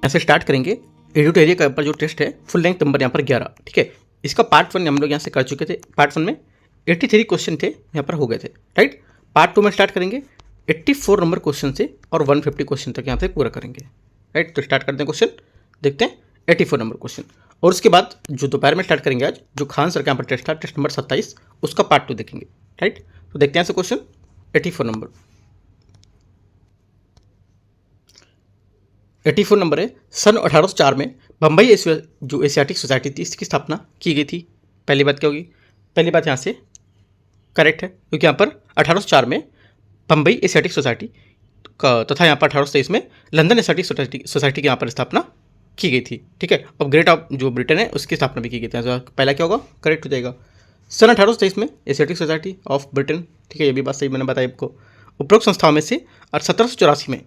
यहाँ से स्टार्ट करेंगे। एडिटोरियल का ऊपर जो टेस्ट है फुल लेंथ नंबर यहाँ पर 11, ठीक है। इसका पार्ट 1 हम लोग यहाँ से कर चुके थे। पार्ट 1 में 83 क्वेश्चन थे, यहाँ पर हो गए थे, राइट। पार्ट 2 में स्टार्ट करेंगे 84 नंबर क्वेश्चन से और 150 क्वेश्चन तक यहाँ पे पूरा करेंगे, राइट। तो स्टार्ट करते हैं, क्वेश्चन देखते हैं 84 नंबर क्वेश्चन। और उसके बाद जो दोपहर में स्टार्ट करेंगे आज, जो खान सर का यहाँ पर टेस्ट था, टेस्ट नंबर 27, उसका पार्ट 2 देखेंगे, राइट। तो देखते हैं क्वेश्चन 84 नंबर। 84 नंबर है, सन 1804 में बम्बई जो एशियाटिक सोसाइटी थी इसकी स्थापना की गई थी। पहली बात क्या होगी? पहली बात यहाँ से करेक्ट है, क्योंकि यहाँ पर 1804 में बम्बई एशियाटिक सोसाइटी का तथा यहाँ पर 1823 में लंदन एशियाटिक सोसाइटी की यहाँ पर स्थापना की गई थी, ठीक है। अब ग्रेट ऑफ जो ब्रिटेन है उसकी स्थापना भी की गई थी। तो पहला क्या होगा? करेक्ट हो जाएगा। सन 1823 में एशियाटिक सोसाइटी ऑफ ब्रिटेन, ठीक है, ये भी बात सही मैंने बताई आपको। उपरोक्त संस्थाओं में से और 1784 में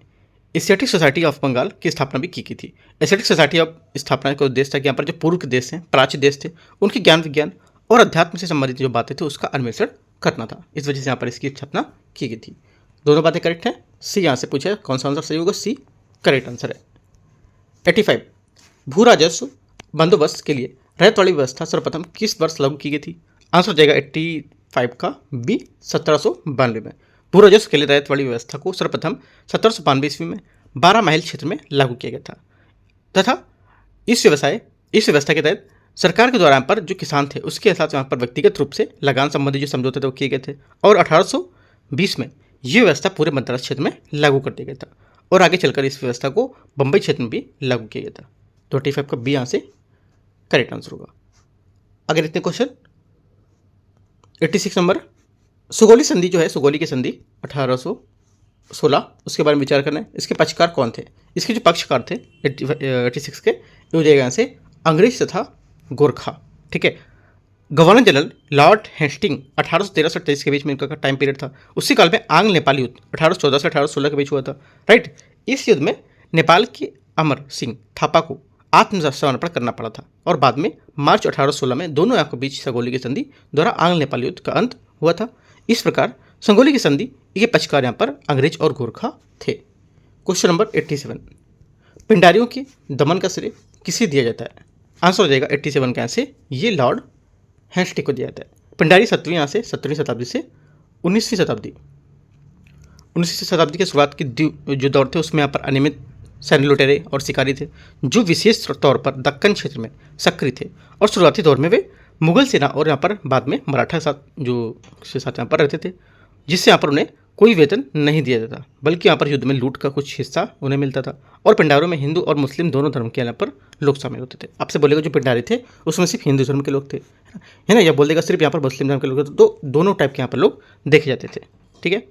एशियाटिक सोसाइटी ऑफ बंगाल की स्थापना भी की गई थी। एशियाटिक सोसाइटी ऑफ स्थापना का उद्देश्य था कि यहाँ पर जो पूर्व के देश हैं, प्राचीन देश थे, उनके ज्ञान विज्ञान और अध्यात्म से संबंधित जो बातें थी उसका अन्वेषण करना था। इस वजह से यहाँ पर इसकी स्थापना की गई थी। दोनों बातें करेक्ट हैं। सी यहाँ से पूछा है, कौन सा आंसर सही होगा? सी करेक्ट आंसर है। 85 भू राजस्व बंदोबस्त के लिए रैयत वाली व्यवस्था सर्वप्रथम किस वर्ष लागू की गई थी? आंसर हो जाएगा 85 का बी, 1792 में। भू राजस्व के लिए रैयत वाली व्यवस्था को सर्वप्रथम 1792 ईस्वी में 12 माइल क्षेत्र में लागू किया गया था तथा इस व्यवस्था के तहत सरकार के द्वारा यहाँ पर जो किसान थे उसके साथ यहाँ पर व्यक्तिगत रूप से लगान संबंधी जो समझौते थे वो किए गए थे। और 1820 में ये व्यवस्था पूरे मद्रास क्षेत्र में लागू कर दिया गया था और आगे चलकर इस व्यवस्था को बम्बई क्षेत्र में भी लागू किया गया था। तो 85 का बी यहाँ से करेक्ट आंसर होगा। अगर इतने क्वेश्चन 86 नंबर, सुगौली संधि जो है, सुगौली की संधि 1816, उसके बारे में विचार करना है। इसके पक्षकार कौन थे? इसके जो पक्षकार थे 86 के, ये हो जाएगा यहाँ से अंग्रेज तथा गोरखा, ठीक है। गवर्नर जनरल लॉर्ड हेस्टिंग 1813 से 1823 के बीच में इनका टाइम पीरियड था। उसी काल में आंग्ल नेपाल युद्ध 1814 से 1816 के बीच हुआ था, राइट। इस युद्ध में नेपाल के अमर सिंह थापा को आत्मसमर्पण करना पड़ा था और बाद में मार्च 1816 में दोनों के बीच सुगौली की संधि द्वारा आंग्ल नेपाल युद्ध का अंत हुआ था। इस प्रकार सुगौली की संधि के पक्षकार यहाँ पर अंग्रेज और गोरखा थे। क्वेश्चन नंबर 87 पिंडारियों के दमन का श्रेय किसे दिया जाता है? आंसर हो जाएगा 87 का यहाँ से ये लॉर्ड हेस्टिंग को दिया जाता है। पिंडारी 17वीं शताब्दी से 19वीं शताब्दी की शुरुआत की जो दौर थे उसमें यहाँ पर अनियमित सैन्य लुटेरे और शिकारी थे जो विशेष तौर पर दक्कन क्षेत्र में सक्रिय थे और शुरुआती दौर में वे मुगल सेना और यहाँ पर बाद में मराठा के साथ यहाँ पर रहते थे, जिससे यहाँ पर उन्हें कोई वेतन नहीं दिया जाता बल्कि यहाँ पर युद्ध में लूट का कुछ हिस्सा उन्हें मिलता था। और पिंडारों में हिंदू और मुस्लिम दोनों धर्म के यहाँ पर लोग शामिल होते थे। आपसे बोलेगा जो पिंडारी थे उसमें सिर्फ हिंदू धर्म के लोग थे, है ना, या बोल देगा सिर्फ यहाँ पर मुस्लिम धर्म के लोग थे, तो दोनों टाइप के यहाँ पर लोग देखे जाते थे, ठीक है।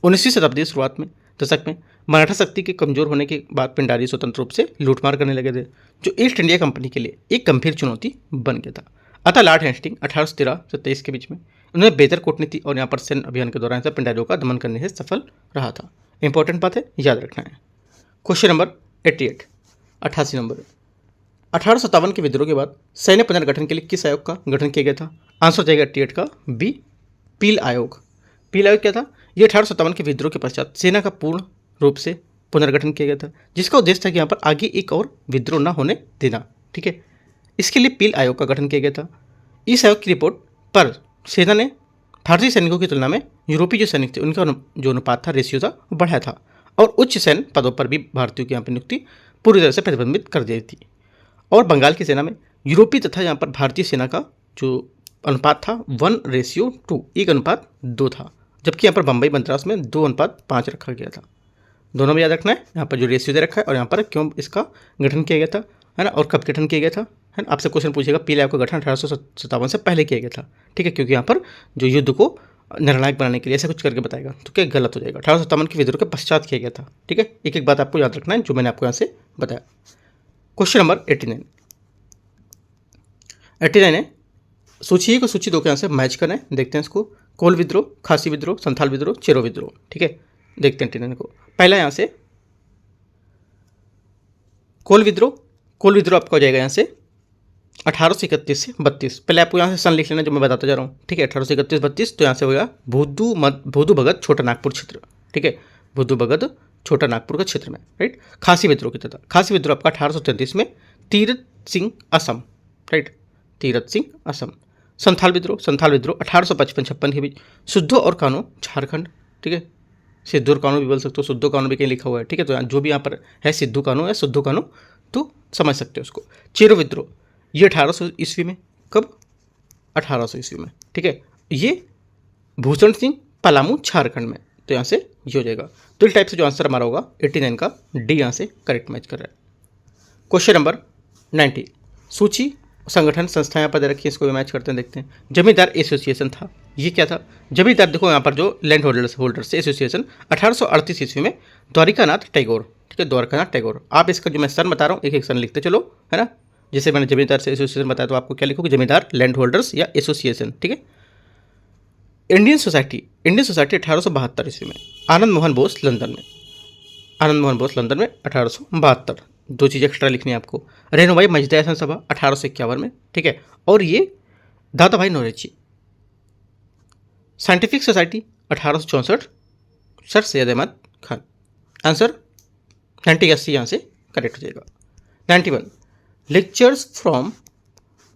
19वीं शताब्दी की शुरुआत में दशक में मराठा शक्ति के कमजोर होने के बाद पिंडारी स्वतंत्र रूप से लूटमार करने लगे थे, जो ईस्ट इंडिया कंपनी के लिए एक गंभीर चुनौती बन गया था। अतः लॉर्ड हेस्टिंग 1813 से 23 के बीच में उन्होंने बेहतर कूटनीति और यहाँ पर सैन्य अभियान के दौरान पिंडारियों का दमन करने से सफल रहा था। इंपॉर्टेंट बात है, याद रखना है। क्वेश्चन नंबर 88 नंबर, 1857 के विद्रोह के बाद सैन्य पुनर्गठन के लिए किस आयोग का गठन किया गया था? आंसर हो जाएगा 88 का बी, पील आयोग। पील आयोग क्या था? ये 1857 के विद्रोह के पश्चात सेना का पूर्ण रूप से पुनर्गठन किया गया था, जिसका उद्देश्य था कि यहाँ पर आगे एक और विद्रोह न होने देना, ठीक है। इसके लिए पील आयोग का गठन किया गया था। इस आयोग की रिपोर्ट पर सेना ने भारतीय सैनिकों की तुलना में यूरोपीय जो सैनिक थे उनका जो अनुपात था, रेशियो था, वो बढ़ाया था और उच्च सैन्य पदों पर भी भारतीयों की यहाँ पर नियुक्ति पूरी तरह से प्रतिबंधित कर दी थी। और बंगाल की सेना में यूरोपीय तथा यहाँ पर भारतीय सेना का जो अनुपात था 1:2, 1:2 था, जबकि यहाँ पर बम्बई मद्रास में 2:5 रखा गया था। दोनों में याद रखना है, यहाँ पर जो रेशियो दे रखा है और यहाँ पर क्यों इसका गठन किया गया था, है ना, और कब गठन किया गया था, है ना। आपसे क्वेश्चन पूछेगा पील आयोग का गठन 1857 से पहले किया गया था, ठीक है, क्योंकि यहाँ पर जो युद्ध को निर्णायक बनाने के लिए ऐसा कुछ करके बताएगा तो क्या गलत हो जाएगा। 1857 के विद्रोह के पश्चात किया गया था, ठीक है। एक एक बात आपको याद रखना है जो मैंने आपको यहाँ से बताया। क्वेश्चन नंबर 89 है, सूची 1 और सूची 2 के यहाँ से मैच करना है। देखते हैं इसको। कोल विद्रोह, खासी विद्रोह, संथाल विद्रोह, चेरो विद्रोह, ठीक है। देखते हैं 89 को। पहला यहाँ से कोल विद्रोह आपका हो जाएगा यहाँ से 1831 से 32। पहले आपको यहाँ से सन लिख लेना जो मैं बताता जा रहा हूँ, ठीक है। 1831-32 तो यहाँ से होगा भूदू भगत छोटा नागपुर क्षेत्र, ठीक है। भूदू भगत छोटा नागपुर का क्षेत्र में, राइट। खासी विद्रोह की था, खासी विद्रोह आपका 1833 में तीरथ सिंह असम, राइट, तीरथ सिंह असम। संथाल विद्रोह 1855-56 के बीच। सिद्धू और कानू झारखंड, ठीक है, सिद्धू और कानू भी बोल सकते हो, सिद्धू कानू भी कहीं लिखा हुआ है, ठीक है। तो जो भी यहाँ पर है सिद्धू कानू या सिद्धू कानू तो समझ सकते हो उसको। चेरो विद्रोह ये 1800 ईस्वी में, कब, 1800 ईस्वी में, ठीक है। ये भूषण सिंह पलामू झारखंड में, तो यहाँ से ये हो जाएगा। तो इस टाइप से जो आंसर हमारा होगा 89 का डी यहाँ से करेक्ट मैच कर रहा है। क्वेश्चन नंबर 90, सूची संगठन संस्थाएं यहाँ पर दे रखी है, इसको भी मैच करते हैं, देखते हैं। जमींदार एसोसिएशन था, ये क्या था, जमींदार, देखो यहाँ पर जो लैंड होल्डर्स एसोसिएशन 1838 ईस्वी में द्वारिकानाथ टैगोर, ठीक है, द्वारकानाथ टैगोर। आप इसका जो मैं सन बता रहा हूँ एक एक सन लिखते चलो, है ना। जैसे मैंने जमींदार से एसोसिएशन बताया तो आपको क्या लिखोगे, जमींदार लैंड होल्डर्स या एसोसिएशन, ठीक है। इंडियन सोसाइटी 1872 ईस्वी में। आनंद मोहन बोस लंदन में, 1872, दो चीज़ एक्स्ट्रा लिखनी है आपको। रेणुबाई मजदयासन सभा 1851 में, ठीक है। और ये Dadabhai Naoroji. Scientific society 1864, sir Syed Ahmed Khan. Answer 90 का सी यहाँ से करेक्ट हो जाएगा। 91, lectures from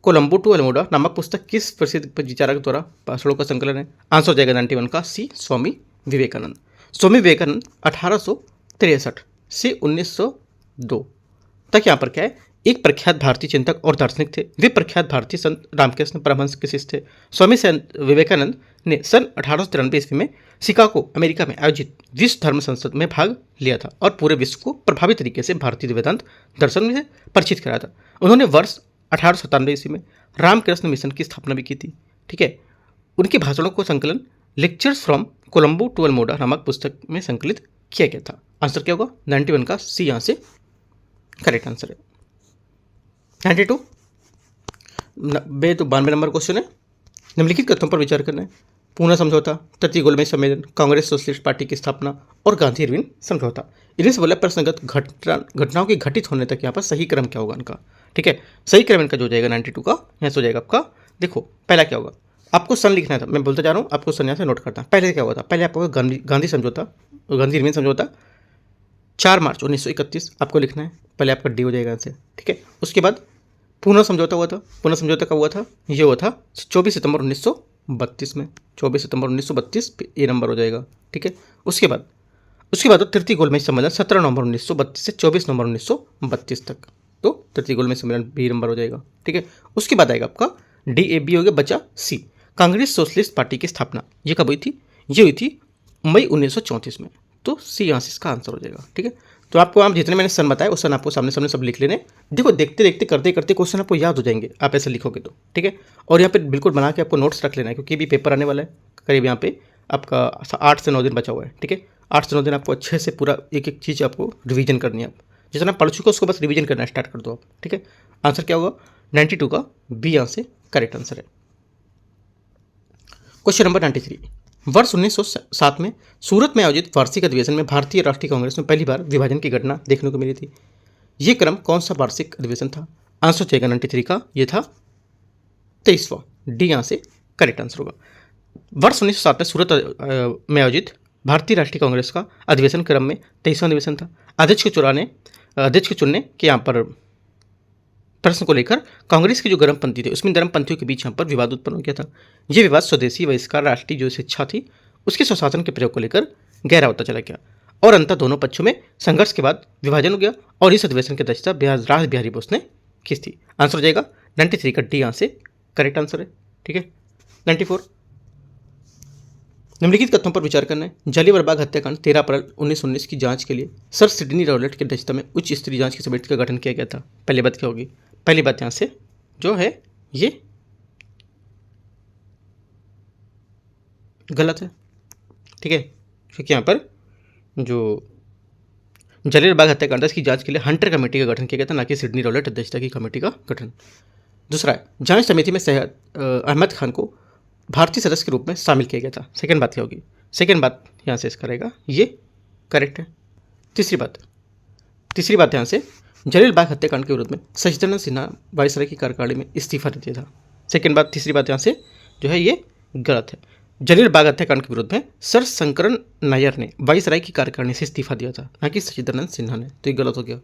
Colombo to Almora नामक पुस्तक किस प्रसिद्ध विचारक द्वारा भाषणों का संकलन है। आंसर हो जाएगा 91 का सी, स्वामी विवेकानंद। स्वामी विवेकानंद 1863 से 1902 तक यहाँ पर क्या है, एक प्रख्यात भारतीय चिंतक और दार्शनिक थे। वे प्रख्यात भारतीय संत रामकृष्ण परमहंस के शिष्य थे। स्वामी विवेकानंद ने सन 1893 ईस्वी में शिकागो अमेरिका में आयोजित विश्व धर्म संसद में भाग लिया था और पूरे विश्व को प्रभावी तरीके से भारतीय वेदांत दर्शन से परिचित कराया था। उन्होंने वर्ष 1897 ईस्वी में रामकृष्ण मिशन की स्थापना भी की थी, ठीक है। उनके भाषणों को संकलन lectures from Colombo to Almora नामक पुस्तक में संकलित किया गया था। आंसर क्या होगा, 91 का सी यहाँ से करेक्ट आंसर है। 92 नंबर क्वेश्चन है। निम्नलिखित कथनों पर विचार करना है। पूना समझौता, तृतीय गोलमेज सम्मेलन, कांग्रेस सोशलिस्ट पार्टी की स्थापना और गांधी इरविन समझौता। इन्हीं से बोला प्रश्नगत घटनाओं के घटित होने तक यहाँ पर सही क्रम क्या होगा इनका, ठीक है। सही क्रम इनका जो हो जाएगा 92 का यहाँ से हो जाएगा आपका। देखो पहला क्या होगा, आपको सन लिखना था, मैं बोलता जा रहा हूँ, आपको सन यहाँ से नोट करता है। पहले क्या हुआ था, पहले आपको गांधी समझौता, गांधी इरविन समझौता 4 मार्च 1931 आपको लिखना है, पहले आपका डी हो जाएगा यहाँ से, ठीक है। उसके बाद पूना समझौता हुआ था। पूना समझौता कब हुआ था, ये हुआ था 24 सितंबर 1932 में, 24 सितंबर 1932 ये नंबर हो जाएगा, ठीक है। उसके बाद तृतीय गोलमेज सम्मेलन 17 नवंबर 1932 से 24 नवंबर 1932 तक, तो तृतीय गोलमेज सम्मेलन बी नंबर हो जाएगा, ठीक है। उसके बाद आएगा आपका डी ए बी हो गया, बचा सी, कांग्रेस सोशलिस्ट पार्टी की स्थापना। ये कब हुई थी, ये हुई थी मई 1934 में, तो सी यहाँ से इसका आंसर हो जाएगा, ठीक है। तो आपको आप जितने मैंने सन बताया उस सन आपको सामने सामने सब लिख लेने। देखो देखते देखते करते करते क्वेश्चन आपको याद हो जाएंगे, आप ऐसे लिखोगे तो, ठीक है। और यहाँ पे बिल्कुल बना के आपको नोट्स रख लेना है, क्योंकि भी पेपर आने वाला है करीब यहाँ पे आपका 8 से 9 दिन बचा हुआ है, ठीक है। 8 से 9 दिन आपको अच्छे से पूरा एक एक चीज़ आपको रिवीजन करनी है। आप जितना पढ़ चुके हो उसको बस रिवीजन करना स्टार्ट कर दो आप, ठीक है। आंसर क्या होगा, 92 का बी यहाँ से करेक्ट आंसर है। क्वेश्चन नंबर 93, वर्ष 1907 में सूरत में आयोजित वार्षिक अधिवेशन में भारतीय राष्ट्रीय कांग्रेस में पहली बार विभाजन की घटना देखने को मिली थी। ये क्रम कौन सा वार्षिक अधिवेशन था। आंसर चाहिए 93 का, ये था 23वां, डी यहाँ से करेक्ट आंसर होगा। वर्ष 1907 में सूरत में आयोजित भारतीय राष्ट्रीय कांग्रेस का अधिवेशन क्रम में 23वां अधिवेशन था। अध्यक्ष को चुनने के यहाँ पर प्रश्न को लेकर कांग्रेस की जो गर्मपंथी थी उसमें धर्मपंथियों के बीच यहाँ पर विवाद उत्पन्न हो गया था। यह विवाद स्वदेशी बहिष्कार, राष्ट्रीय जो शिक्षा थी उसके स्वशासन के प्रयोग को लेकर गहरा होता चला गया और अंततः दोनों पक्षों में संघर्ष के बाद विभाजन हो गया और इस अधिवेशन की अध्यक्षता रास बिहारी बोस ने की थी। आंसर हो जाएगा 93 का डी यहाँ से करेक्ट आंसर है, ठीक है। 94, निम्नलिखित कथनों पर विचार करना है। जालियांवाला बाग हत्याकांड 13 अप्रैल 1919 की जांच के लिए सर सिडनी रॉलेट की अध्यक्षता में उच्च स्तरीय जांच की समिति का गठन किया गया था। पहली बात क्या होगी, पहली बात यहाँ से जो है ये गलत है, ठीक है, क्योंकि यहाँ पर जो जालियांवाला बाग हत्याकांड की जांच के लिए हंटर कमेटी का गठन किया गया था, ना कि सिडनी रॉलेट अध्यक्षता की कमेटी का गठन। दूसरा है, जांच समिति में सैयद अहमद खान को भारतीय सदस्य के रूप में शामिल किया गया था। सेकंड बात क्या होगी, सेकंड बात यहाँ से इसका रहेगा ये करेक्ट है। तीसरी बात यहाँ से जालियांवाला बाग हत्याकांड के विरोध में सचिदानंद सिन्हा वायसराय की कार्यकारिणी में इस्तीफा दे दिया था। सेकंड बात, तीसरी बात यहाँ से जो है ये गलत है। जलियल बाग हत्याकांड के विरोध में सर शंकरन नायर ने वाइसराय की कार्यकारिणी से इस्तीफा दिया था, ना कि सचिदानंद सिन्हा ने। तो ये गलत हो गया।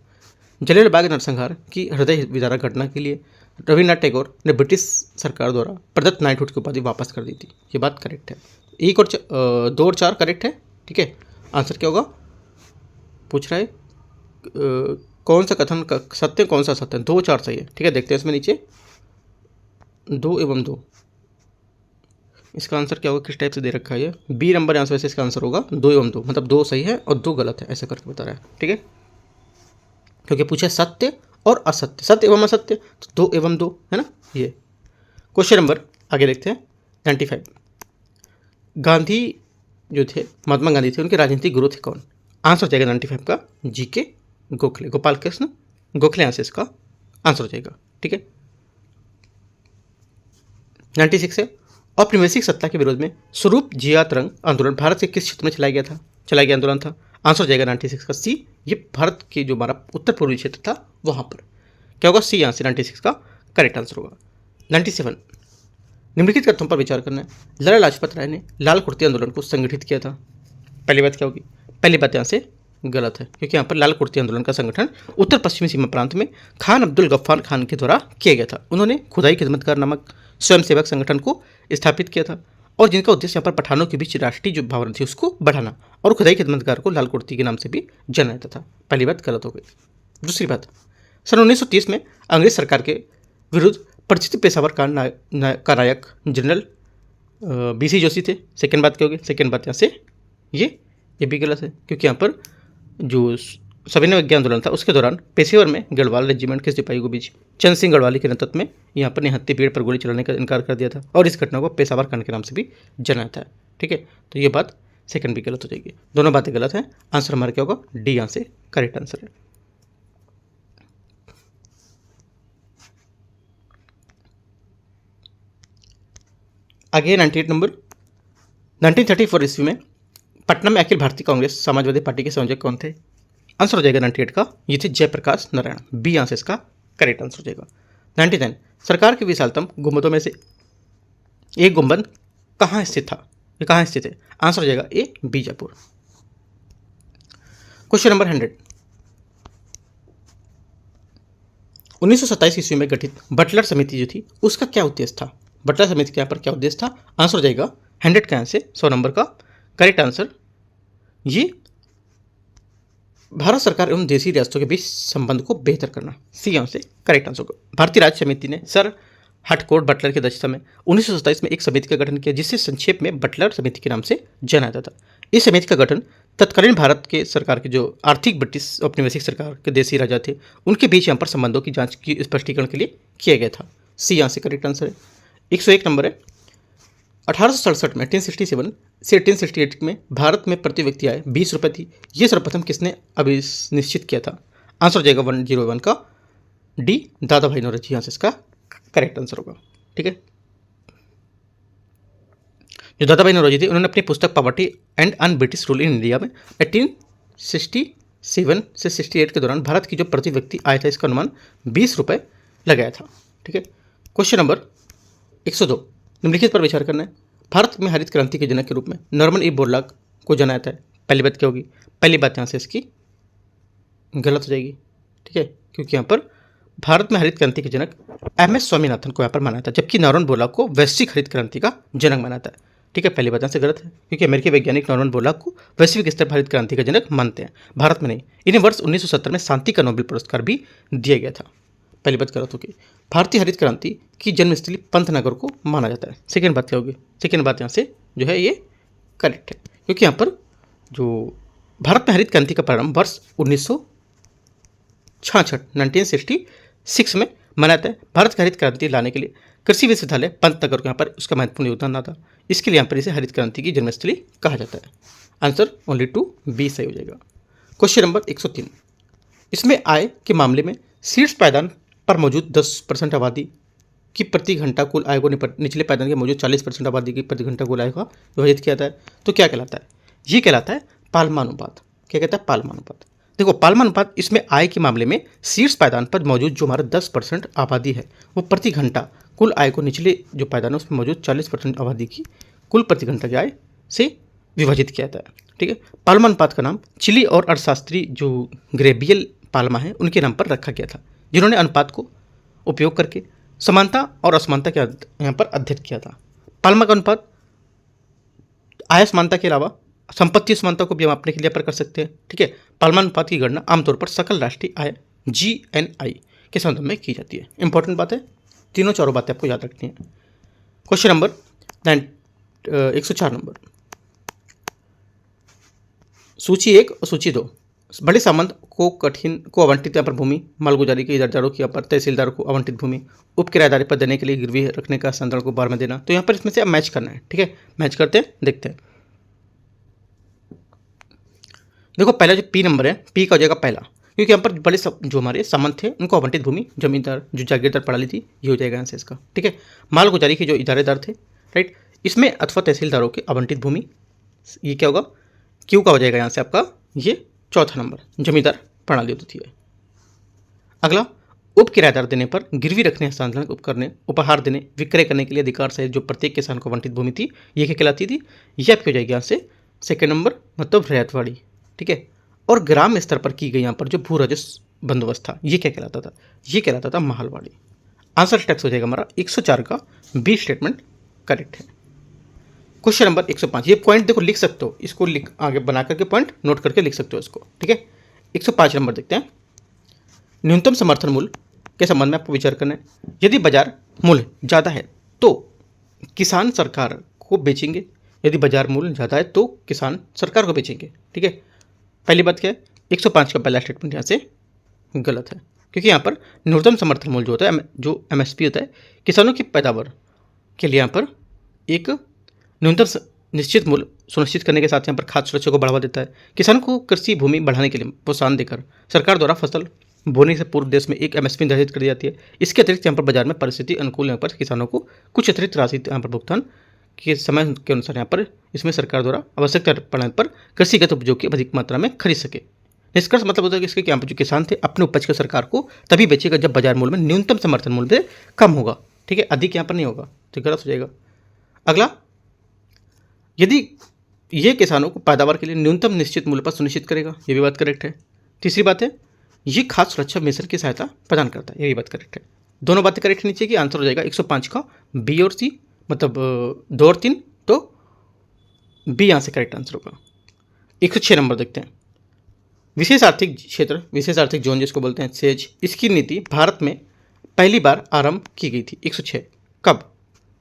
जलियल बाग नरसंहार की हृदय विदारक घटना के लिए रविन्द्रनाथ टैगोर ने ब्रिटिश सरकार द्वारा प्रदत्त नाइटहुड की उपाधि वापस कर दी थी। ये बात करेक्ट है। एक और 2 और 4 करेक्ट है। ठीक है, आंसर क्या होगा? पूछ रहा है कौन सा कथन का सत्य, कौन सा सत्य? 2 4 सही है। ठीक है, देखते हैं इसमें नीचे 2 एवं 2, इसका आंसर क्या होगा? किस टाइप से दे रखा है ये? बी नंबर आंसर वैसे इसका आंसर होगा 2 एवं 2, मतलब 2 सही है और 2 गलत है, ऐसा करके बता रहा है। ठीक है, क्योंकि पूछा सत्य और असत्य, सत्य एवं असत्य, तो 2 एवं 2 है ना ये। क्वेश्चन नंबर आगे देखते हैं 95। गांधी जो थे, महात्मा गांधी थे, उनके राजनीतिक गुरु थे कौन? आंसर हो जाएगा 95 का जीके गोखले, गोपाल कृष्ण गोखले आंसर इसका आंसर हो जाएगा। ठीक है, 96 है। औपनिवेशिक सत्ता के विरोध में स्वरूप जिया तरंग आंदोलन भारत के किस क्षेत्र में चलाया गया आंदोलन था? आंसर हो जाएगा 96 का सी। ये भारत के जो हमारा उत्तर पूर्वी क्षेत्र था वहाँ पर। क्या होगा? सी आंसर 96 का करेक्ट आंसर होगा। 97 निम्नलिखित कथनों पर विचार करना है। लाला लाजपत राय ने लाल कुर्ती आंदोलन को संगठित किया था। पहली बात क्या होगी? पहली बात यहाँ से गलत है, क्योंकि यहाँ पर लाल कुर्ती आंदोलन का संगठन उत्तर पश्चिमी सीमा प्रांत में खान अब्दुल गफ्फार खान के द्वारा किया गया था। उन्होंने खुदाई खिदमतगार नामक स्वयंसेवक संगठन को स्थापित किया था, और जिनका उद्देश्य यहाँ पर पठानों के बीच राष्ट्रीय जो भावना थी उसको बढ़ाना, और खुदाई खिदमतगार को लाल कुर्ती के नाम से भी जाना जाता था। पहली बात गलत हो गई। दूसरी बात, सन 1930 में अंग्रेज सरकार के विरुद्ध परिचित पेशावर का नायक जनरल BC जोशी थे। सेकेंड बात क्या होगी? सेकेंड बात यहाँ से ये भी गलत है, क्योंकि यहाँ पर जो सविनय विज्ञान आंदोलन था उसके दौरान पेशेवर में गढ़वाल रेजिमेंट के सिपाहियों के बीच चंद सिंह गढ़वाली के नेतृत्व में यहाँ पर निहत्थे पेड़ पर गोली चलाने का इनकार कर दिया था, और इस घटना को पेशावर कांड के नाम से भी जाना जाता है। ठीक है, तो ये बात सेकंड भी गलत हो जाएगी। दोनों बातें गलत हैं। आंसर हमारा क्या होगा? डी यहाँ से करेक्ट आंसर है। आगे 98 नंबर। 1934 ईस्वी में पटना में अखिल भारतीय कांग्रेस समाजवादी पार्टी के संयोजक कौन थे? आंसर हो जाएगा 98 का, ये थे जयप्रकाश नारायण। बी आंसर इसका करेक्ट आंसर हो जाएगा। 99 सरकार के विशालतम गुंबदों में से एक गुंबद कहाँ स्थित था? ये कहाँ स्थित है? आंसर हो जाएगा ए बीजापुर। Question number 100। 1927 ईस्वी में गठित बटलर समिति जो थी उसका क्या उद्देश्य था? बटलर समिति के यहाँ पर क्या उद्देश्य था? आंसर हो जाएगा 100 का आंसर 100 नंबर का करेक्ट आंसर। ये भारत सरकार एवं देशी रियासतों के बीच संबंध को बेहतर करना। सी आंसर करेक्ट आंसर होगा। भारतीय राज्य समिति ने सर हटकोर्ट बटलर की अध्यक्षता में 1927 में एक समिति का गठन किया, जिसे संक्षेप में बटलर समिति के नाम से जाना जाता था। इस समिति का गठन तत्कालीन भारत के सरकार के जो आर्थिक ब्रिटिश औपनिवेशिक सरकार के देशी राजा थे उनके बीच यहाँ पर संबंधों की जांच की स्पष्टीकरण के लिए किया गया था। सी यहाँ से करेक्ट आंसर है। 101 नंबर है। 1867 में 1867 से 1868 में भारत में प्रति व्यक्ति आय 20 रुपये थी। ये सर्वप्रथम किसने अभी निश्चित किया था? आंसर हो जाएगा 101 का डी दादा भाई नौरोजी। यहाँ से इसका करेक्ट आंसर होगा। ठीक है, जो दादा भाई नौरोजी थे उन्होंने अपनी पुस्तक poverty and un British rule in India में 1867 से 68 के दौरान भारत की जो प्रति व्यक्ति आय था इसका अनुमान 20 रुपये लगाया था। ठीक है, क्वेश्चन नंबर 102 निम्नलिखित पर विचार करना है। भारत में हरित क्रांति के जनक के रूप में नॉर्मन ई बोरलॉग को जाना जाता है। पहली बात क्या होगी? पहली बात यहाँ से इसकी गलत हो जाएगी। ठीक है, क्योंकि यहाँ पर भारत में हरित क्रांति के जनक MS स्वामीनाथन को यहाँ पर माना जाता है, जबकि नॉर्मन बोरलॉग को वैश्विक हरित क्रांति का जनक माना जाता है। ठीक है, पहली बात यहाँ से गलत है, क्योंकि अमेरिकी वैज्ञानिक नॉर्मन बोरलॉग को वैश्विक स्तर पर हरित क्रांति का जनक मानते हैं, भारत में नहीं। इन्हें वर्ष 1970 में शांति का नोबेल पुरस्कार भी दिया गया था। पहली बात गलत होगी। भारतीय हरित क्रांति की जन्मस्थली पंतनगर को माना जाता है। सेकेंड बात क्या होगी? सेकेंड बात यहाँ से जो है ये करेक्ट है, क्योंकि यहाँ पर जो भारत में हरित क्रांति का प्रारंभ वर्ष 1966 में मनाया जाता है। भारत की हरित क्रांति लाने के लिए कृषि विश्वविद्यालय पंतनगर को यहाँ पर उसका महत्वपूर्ण योगदान रहा था। इसके लिए यहाँ पर इसे हरित क्रांति की जन्मस्थली कहा जाता है। आंसर ओनली टू बी सही हो जाएगा। क्वेश्चन नंबर 103 इसमें आय के मामले में शीर्ष पायदान पर मौजूद 10% आबादी की प्रति घंटा कुल आय को निचले पायदान के मौजूद 40% आबादी की प्रति घंटा कुल आय का विभाजित किया जाता है, तो क्या कहलाता है? ये कहलाता है पालमानुपात। क्या कहता है? पालमानुपात। देखो, पालमानुपात इसमें आय के मामले में शीर्ष पायदान पर मौजूद जो हमारा 10% आबादी है वो प्रति घंटा कुल आय को निचले जो पायदान है उसमें मौजूद 40% आबादी की कुल प्रति घंटा की आय से विभाजित किया जाता है। ठीक है, पाल्मा अनुपात का नाम चिली और अर्थशास्त्री जो ग्रेबियल पाल्मा है उनके नाम पर रखा गया था, जिन्होंने अनुपात को उपयोग करके समानता और असमानता के यहाँ पर अध्ययन किया था। पाल्मा का अनुपात आय समानता के अलावा संपत्ति समानता को भी हम मापने के लिए पर कर सकते हैं। ठीक है, पाल्मा अनुपात की गणना आमतौर पर सकल राष्ट्रीय आय GNI के संदर्भ में की जाती है। इंपॉर्टेंट बात है, तीनों चारों बातें आपको याद रखनी है। क्वेश्चन नंबर 104 नंबर, सूची 1 और सूची 2, बड़े सामंत को आवंटित यहाँ पर भूमि, मालगुजारी के इजारादारों की यहाँ पर तहसीलदारों को आवंटित भूमि, उप किराएदारी पर देने के लिए गिरवी रखने का संदर्भ को बार में देना। तो यहाँ पर इसमें से अब मैच करना है। ठीक है, मैच करते हैं, देखते हैं। देखो पहला जो P नंबर है, P का हो जाएगा पहला, क्योंकि यहाँ पर बड़े जो हमारे सामंत थे उनको आवंटित भूमि, जमींदार जो जागीरदार प्रणाली थी, ये हो जाएगा आंसर इसका। ठीक है, मालगुजारी के जो इजारेदार थे, राइट, इसमें अथवा तहसीलदारों की आवंटित भूमि, ये क्या होगा, Q का हो जाएगा यहाँ से आपका ये चौथा नंबर, जमींदार प्रणाली होती है। अगला, उप किराएदार देने पर गिरवी रखने, हस्तांतरण उपकरने, उपहार देने, विक्रय करने के लिए अधिकार सहित जो प्रत्येक किसान को आवंटित भूमि थी, ये क्या कहलाती थी, ये आपकी हो जाएगी यहाँ से सेकेंड नंबर, मतलब रैयतवाड़ी। ठीक है, और ग्राम स्तर पर की गई यहाँ पर जो भू राजस्व बंदोबस्त था, ये क्या कहलाता था, ये कहलाता था महलवाड़ी। आंसर टैक्स हो जाएगा हमारा 104 का बी स्टेटमेंट करेक्ट है। क्वेश्चन नंबर 105, ये पॉइंट देखो लिख सकते हो, इसको लिख आगे बना करके पॉइंट नोट करके लिख सकते हो इसको। ठीक है, 105 नंबर देखते हैं। न्यूनतम समर्थन मूल्य के संबंध में आपको विचार करना है। यदि बाजार मूल्य ज़्यादा है तो किसान सरकार को बेचेंगे, यदि बाजार मूल्य ज़्यादा है तो किसान सरकार को बेचेंगे। ठीक है, पहली बात क्या है, 105 का पहला स्टेटमेंट यहाँ से गलत है, क्योंकि यहाँ पर न्यूनतम समर्थन मूल्य जो होता है, जो MSP होता है, किसानों की पैदावार के लिए यहाँ पर एक न्यूनतम निश्चित मूल्य सुनिश्चित करने के साथ यहाँ पर खाद्य सुरक्षा को बढ़ावा देता है। किसानों को कृषि भूमि बढ़ाने के लिए प्रोत्साहन देकर सरकार द्वारा फसल बोने से पूर्व देश में एक MSP निर्धारित कर दी जाती है। इसके अतिरिक्त यहाँ पर बाजार में परिस्थिति अनुकूल यहाँ पर किसानों को कुछ अतिरिक्त राशि यहाँ पर भुगतान के समय के अनुसार यहाँ पर इसमें सरकार द्वारा आवश्यकता पड़ने पर कृषिगत उपयोग की अधिक मात्रा में खरीद सके। निष्कर्ष मतलब होता है कि इसके यहाँ पर जो किसान थे अपने उपज को सरकार को तभी बेचेगा जब बाजार मूल्य में न्यूनतम समर्थन मूल्य से कम होगा। ठीक है, अधिक यहाँ पर नहीं होगा, तो गलत हो जाएगा। अगला, यदि ये किसानों को पैदावार के लिए न्यूनतम निश्चित मूल्य पर सुनिश्चित करेगा, ये भी बात करेक्ट है। तीसरी बात है, ये खाद्य सुरक्षा मिशन की सहायता प्रदान करता है, ये भी बात करेक्ट है। दोनों बातें करेक्ट नीचे की आंसर हो जाएगा 105 का B और C, मतलब 2 और 3, तो B यहाँ से करेक्ट आंसर होगा। 106 नंबर देखते हैं। विशेष आर्थिक क्षेत्र, विशेष आर्थिक जोन जिसको बोलते हैं सेज, इसकी नीति भारत में पहली बार आरंभ की गई थी। 106 कब,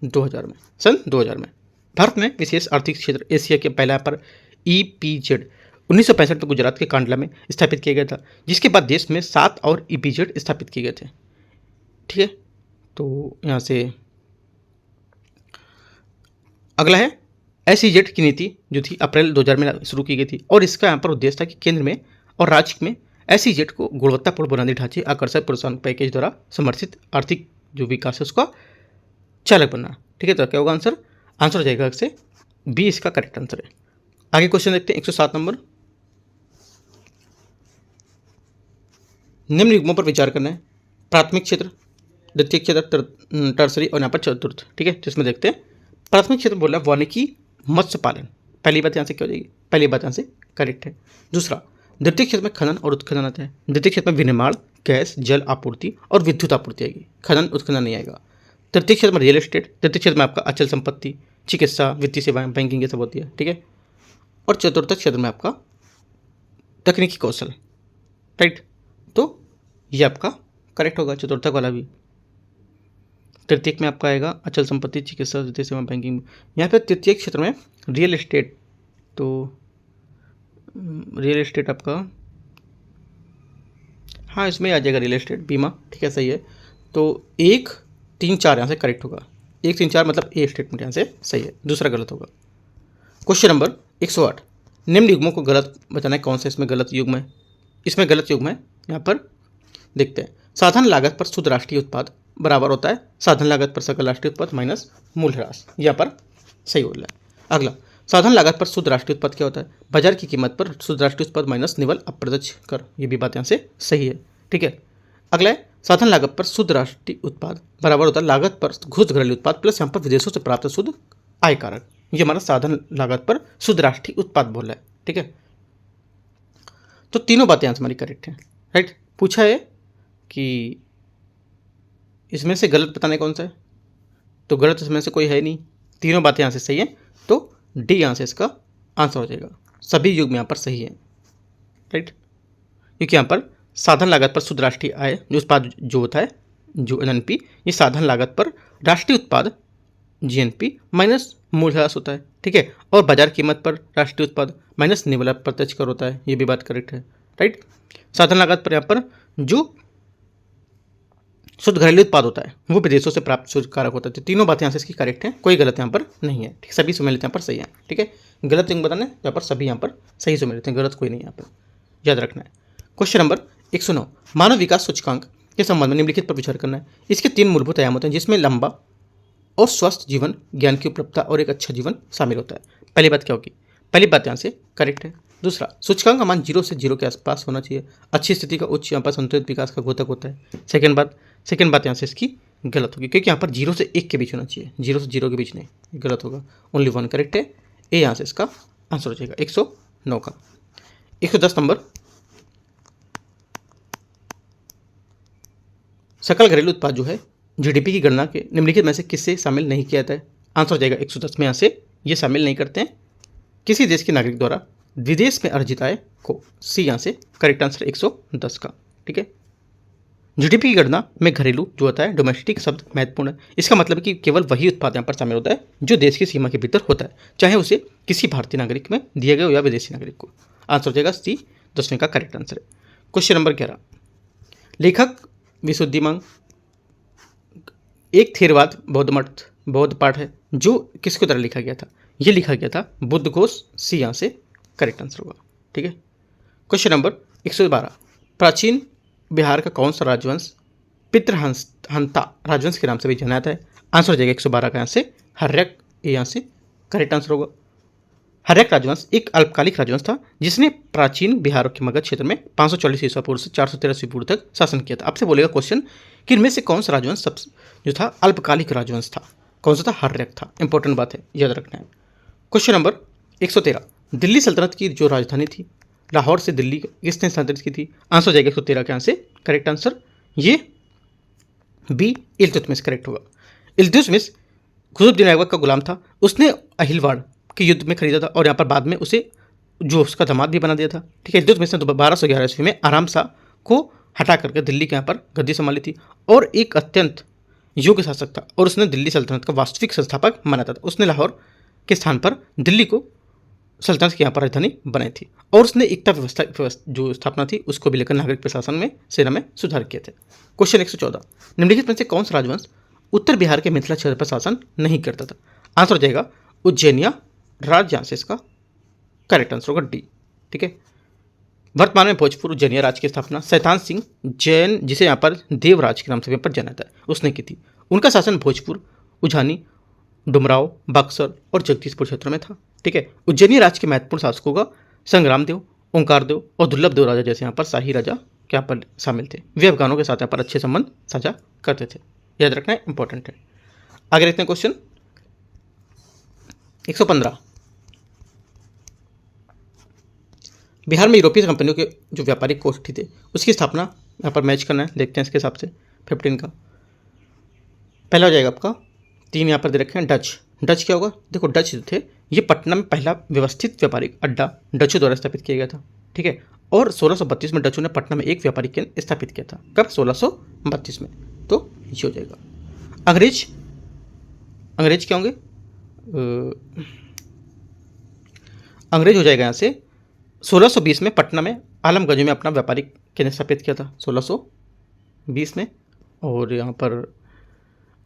2000 में, सन 2000 में भारत में विशेष आर्थिक क्षेत्र एशिया के पहला पर EPZ 1965 में गुजरात के कांडला में स्थापित किया गया था, जिसके बाद देश में 7 और EPZ स्थापित किए गए थे। ठीक है, तो यहाँ से अगला है SEZ की नीति जो थी अप्रैल 2000 में शुरू की गई थी, और इसका यहाँ पर उद्देश्य था कि केंद्र में और राज्य में SEZ को गुणवत्तापूर्ण बुनियादी ढांचे, आकर्षक प्रोत्साहन पैकेज द्वारा समर्थित आर्थिक जो विकास है उसका चालक बनना। ठीक है, तो क्या होगा आंसर, आंसर हो जाएगा से B इसका करेक्ट आंसर है। आगे क्वेश्चन देखते हैं 107 नंबर। निम्न युग्मों पर विचार करना है, प्राथमिक क्षेत्र, द्वितीय क्षेत्र, टर्सरी और यहाँ पर चतुर्थ। ठीक है, जिसमें देखते हैं प्राथमिक क्षेत्र बोला वानिकी मत्स्य पालन, पहली बात यहाँ से क्या हो जाएगी, पहली बात यहाँ से करेक्ट है। दूसरा, द्वितीय क्षेत्र में खनन और उत्खनन आता है। द्वितीय क्षेत्र में विनिर्माण, गैस, जल आपूर्ति और विद्युत आपूर्ति आएगी, खनन उत्खनन नहीं आएगा। तृतीय क्षेत्र में रियल एस्टेट, तृतीय क्षेत्र में आपका अचल संपत्ति, चिकित्सा, वित्तीय सेवाएं, बैंकिंग, ये सब होती है। ठीक है, और चतुर्थ क्षेत्र में आपका तकनीकी कौशल, राइट, तो ये आपका करेक्ट होगा चतुर्थक वाला भी। तृतीय में आपका आएगा अचल संपत्ति, चिकित्सा, वित्तीय सेवा, बैंकिंग। यहाँ पे तृतीय क्षेत्र में रियल एस्टेट, तो रियल एस्टेट आपका, हाँ इसमें आ जाएगा रियल एस्टेट, बीमा। ठीक है, सही है। तो 1, 3, 4 यहाँ से करेक्ट होगा। 1, 3, 4 मतलब ए स्टेटमेंट यहाँ से सही है, दूसरा गलत होगा। क्वेश्चन नंबर 108, निम्न युग्मों को गलत बताना है, कौन सा इसमें गलत युग्म है। इसमें गलत युग्म है, यहाँ पर देखते हैं, साधन लागत पर शुद्ध राष्ट्रीय उत्पाद बराबर होता है साधन लागत पर सकल राष्ट्रीय उत्पाद माइनस मूल्य ह्रास, यहाँ पर सही बोल रहा है। अगला, साधन लागत पर शुद्ध राष्ट्रीय उत्पाद क्या होता है, बाजार की कीमत पर शुद्ध राष्ट्रीय उत्पाद माइनस निवल अप्रत्यक्ष कर, ये भी बात यहाँ से सही है। ठीक है, अगला है, साधन लागत पर शुद्ध राष्ट्रीय उत्पाद बराबर होता है लागत पर घुस घरेलू उत्पाद प्लस यहाँ पर विदेशों से प्राप्त शुद्ध आय कारक, ये हमारा साधन लागत पर शुद्ध राष्ट्रीय उत्पाद बोल रहा है। ठीक है, तो तीनों बातें यहाँ से हमारी करेक्ट हैं। राइट, पूछा है कि इसमें से गलत बताने कौन सा है, तो गलत इसमें से कोई है नहीं, तीनों बातें यहाँ से सही हैं, तो डी यहाँ से इसका आंसर हो जाएगा। सभी युग्म यहाँ पर सही है। राइट, क्योंकि यहाँ पर साधन लागत पर शुद्ध राष्ट्रीय आय जो उत्पाद जो होता है, जो एनएनपी, ये साधन लागत पर राष्ट्रीय उत्पाद जीएनपी माइनस मूल्यह्रास होता है। ठीक है, और बाजार कीमत पर राष्ट्रीय उत्पाद माइनस निवल प्रत्यक्ष कर होता है, ये भी बात करेक्ट है। राइट, साधन लागत पर यहाँ पर जो शुद्ध घरेलू उत्पाद होता है वो विदेशों से प्राप्त शुद्ध कारक होता है। तो तीनों बातें यहाँ से इसकी करेक्ट हैं, कोई गलत यहाँ पर नहीं है। ठीक, सभी सुमेलित यहाँ पर सही है। ठीक है, गलत अंक बताना है, यहाँ पर सभी यहाँ पर सही सुमेलित हैं, गलत कोई नहीं यहाँ पर, याद रखना है। क्वेश्चन नंबर 109, मानव विकास सूचकांक के संबंध में निम्नलिखित पर विचार करना है। इसके 3 मूलभूत आयाम होते हैं, जिसमें लंबा और स्वस्थ जीवन, ज्ञान की उपलब्धता और एक अच्छा जीवन शामिल होता है। पहली बात क्या होगी, पहली बात यहाँ से करेक्ट है। दूसरा, सूचकांक का मान 0 से 0 के आसपास होना चाहिए, अच्छी स्थिति का उच्च यहाँ पर संतुलित विकास का द्योतक होता है। सेकंड बात यहाँ से इसकी गलत होगी, क्योंकि यहाँ पर 0 से 1 के बीच होना चाहिए, 0 से 0 के बीच नहीं, गलत होगा। ओनली 1 करेक्ट है, ए यहाँ से इसका आंसर हो जाएगा 109 का। 110 नंबर, सकल घरेलू उत्पाद जो है जीडीपी की गणना के निम्नलिखित में से किससे शामिल नहीं किया जाता है। आंसर हो जाएगा 110 में, यहाँ से ये शामिल नहीं करते हैं किसी देश के नागरिक द्वारा विदेश में अर्जित आय को। सी यहाँ से करेक्ट आंसर 110 का। ठीक है, जीडीपी की गणना में घरेलू जो होता है डोमेस्टिक शब्द महत्वपूर्ण है। इसका मतलब है कि केवल वही उत्पाद यहाँ पर शामिल होता है जो देश की सीमा के भीतर होता है, चाहे उसे किसी भारतीय नागरिक में दिया गया हो या विदेशी नागरिक को। आंसर हो जाएगा सी, 10वें का करेक्ट आंसर है। क्वेश्चन नंबर 11, लेखक विशुद्धिमांग एक थेरवाद बौद्ध पाठ है जो किसके द्वारा लिखा गया था। ये लिखा गया था बुद्ध घोष, सी यहाँ से करेक्ट आंसर होगा। ठीक है, क्वेश्चन नंबर 112, प्राचीन बिहार का कौन सा राजवंश पितृहंता राजवंश के नाम से भी जाना जाता है। आंसर हो जाएगा 112 का यहाँ से हर्यक, ये यहाँ से करेक्ट आंसर होगा। हर्यक राजवंश एक अल्पकालिक राजवंश था जिसने प्राचीन बिहार के मगध क्षेत्र में 540 ईसा पूर्व से 413 ईसा पूर्व तक शासन किया था। आपसे बोलेगा क्वेश्चन कि इनमें से कौन सा राजवंश जो था अल्पकालिक राजवंश था, कौन सा था, हर्यक था। इंपॉर्टेंट बात है, याद रखना है। क्वेश्चन नंबर 113, दिल्ली सल्तनत की जो राजधानी थी लाहौर से दिल्ली किसने स्थानांतरित की थी। आंसर हो जाएगा 113 के यहाँ से करेक्ट आंसर, ये बी इल्तुतमिश करेक्ट होगा। इल्तुतमिश खुसरुद्दीन ऐबक का गुलाम था, उसने अहिलवाड़ के युद्ध में खरीदा था और यहाँ पर बाद में उसे जो उसका दामाद भी बना दिया था। ठीक है, इल्तुतमिश ने 1211 ईस्वी में आराम शाह को हटा करके दिल्ली के यहाँ पर गद्दी संभाली थी और एक अत्यंत योग्य शासक था और उसने दिल्ली सल्तनत का वास्तविक संस्थापक माना था। उसने लाहौर के स्थान पर दिल्ली को सल्तनत की यहाँ पर राजधानी बनाई थी और उसने एकता व्यवस्था जो स्थापना थी उसको भी लेकर नागरिक प्रशासन में सेना में सुधार किए थे। क्वेश्चन 114, निम्नलिखित में से कौन सा राजवंश उत्तर बिहार के मिथिला क्षेत्र पर शासन नहीं करता था। आंसर हो जाएगा उज्जैनिया राज्य, यहाँ से इसका करेक्ट आंसर होगा डी। ठीक है, वर्तमान में भोजपुर उज्जैनिया राज्य की स्थापना शैतान सिंह जैन, जिसे यहाँ पर देवराज के नाम से यहाँ पर जाना जाता है, उसने की थी। उनका शासन भोजपुर, उज्जानी, डुमराव, बक्सर और जगदीशपुर क्षेत्रों में था। ठीक है, उज्जैनी राज्य के महत्वपूर्ण शासकों का संग्राम देव, ओंकार देव और दुर्लभ देव राजा जैसे यहाँ पर शाही राजा यहाँ पर शामिल थे। वे अफगानों के साथ यहाँ पर अच्छे संबंध साझा करते थे, याद रखना है, इंपॉर्टेंट है। आगे देखते हैं क्वेश्चन 115, बिहार में यूरोपीय कंपनियों के जो व्यापारिक गोष्ठी थे उसकी स्थापना यहाँ पर मैच करना है, देखते हैं इसके हिसाब से 15 का। पहला हो जाएगा आपका 3 यहाँ पर दे रखे हैं डच क्या होगा, देखो डच जो थे ये पटना में पहला व्यवस्थित व्यापारिक अड्डा डचों द्वारा स्थापित किया गया था। ठीक है, और 1632 में डचों ने पटना में एक व्यापारिक केंद्र स्थापित किया था। कब, 1632 में, तो ये हो जाएगा। अंग्रेज क्या होंगे, अंग्रेज हो जाएगा यहाँ से 1620 में पटना में आलमगंज में अपना व्यापारिक केंद्र स्थापित किया था 1620 में, और यहाँ पर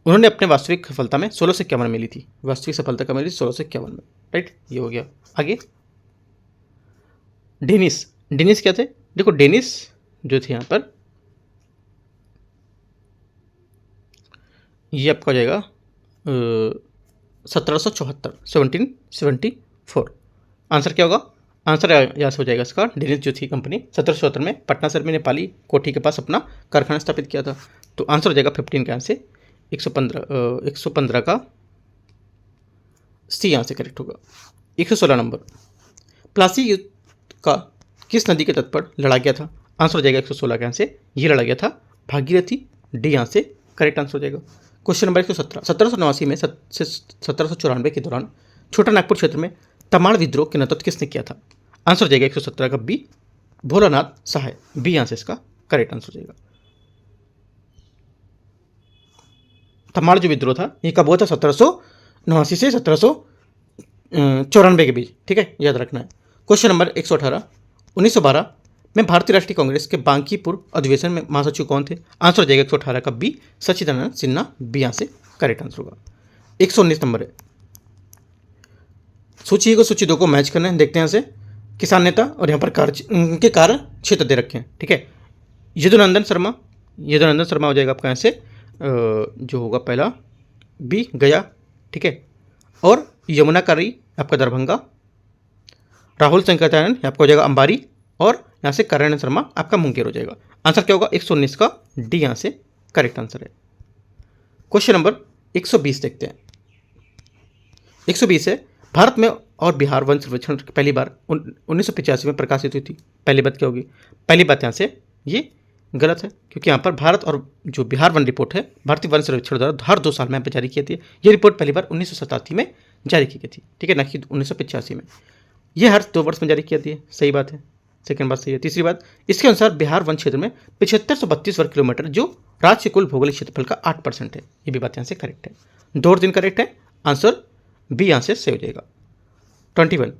उन्होंने अपने वास्तविक सफलता में 1651 में मिली थी, वास्तविक सफलता कब मिली 1651 में। राइट, ये हो गया। आगे डेनिस क्या थे, देखो डेनिस जो थे यहाँ पर ये आपका हो जाएगा 1774। आंसर क्या होगा, आंसर यहाँ से हो जाएगा इसका डेनिस जो थी कंपनी 1774 में पटना शहर में नेपाली कोठी के पास अपना कारखाना स्थापित किया था। तो आंसर हो जाएगा 15 के यहाँ से 115 का सी यहाँ से करेक्ट होगा। 116 नंबर, प्लासी युद्ध का किस नदी के तट पर लड़ा गया था? आंसर हो जाएगा 116 के यहाँ से ये लड़ा गया था भागीरथी, डी यहाँ से करेक्ट आंसर हो जाएगा। क्वेश्चन नंबर 117, 1789 में 1794 के दौरान छोटा नागपुर क्षेत्र में तमाड़ विद्रोह के नेतृत्व किसने किया था? आंसर हो जाएगा 117 का बी, भोलानाथ सहाय, बी यहाँ से इसका करेक्ट आंसर हो जाएगा। तमाड़ जो विद्रोह था ये कब हुआ था? 1789 से 1794 के बीच, ठीक है, याद रखना है। क्वेश्चन नंबर 118, 1912 में भारतीय राष्ट्रीय कांग्रेस के बांकीपुर अधिवेशन में महासचिव कौन थे? आंसर हो जाएगा 118 का बी, सच्चिदानंद सिन्हा, बी यहाँ से करेक्ट आंसर होगा। 119 नंबर है, सूची 1 और सूची 2 को मैच करना है। देखते हैं यहाँ से किसान नेता और यहाँ पर के कार्य क्षेत्र दे रखे हैं, ठीक है। यदुनंदन शर्मा हो जाएगा आपका यहाँ से जो होगा पहला बी गया, ठीक है। और यमुनाकारी आपका दरभंगा, राहुल शंकराचार्य आपका हो जाएगा अंबारी, और यहाँ से कल्याण शर्मा आपका मुंगेर हो जाएगा। आंसर क्या होगा? 119 का डी यहाँ से करेक्ट आंसर है। क्वेश्चन नंबर 120 देखते हैं। 120 है, भारत में और बिहार वन सर्वेक्षण पहली बार 1985 में प्रकाशित हुई थी। पहली बात क्या होगी? पहली बात यहाँ से ये गलत है, क्योंकि यहाँ पर भारत और जो बिहार वन रिपोर्ट है भारतीय वन सर्वेक्षण द्वारा हर 2 साल में यहाँ पर जारी की जाती है। ये रिपोर्ट पहली बार 1987 में जारी की गई थी, ठीक है, ना कि 1985 में। ये हर 2 वर्ष में जारी की जाती है, सही बात है। सेकंड बात सही है। तीसरी बात, इसके अनुसार बिहार वन क्षेत्र में 7532 वर्ग किलोमीटर जो राज्य कुल भौगोलिक क्षेत्रफल का 8% है। ये भी बात यहाँ से करेक्ट है। 2 और 3 करेक्ट है, आंसर बी यहाँ से सही हो जाएगा। 21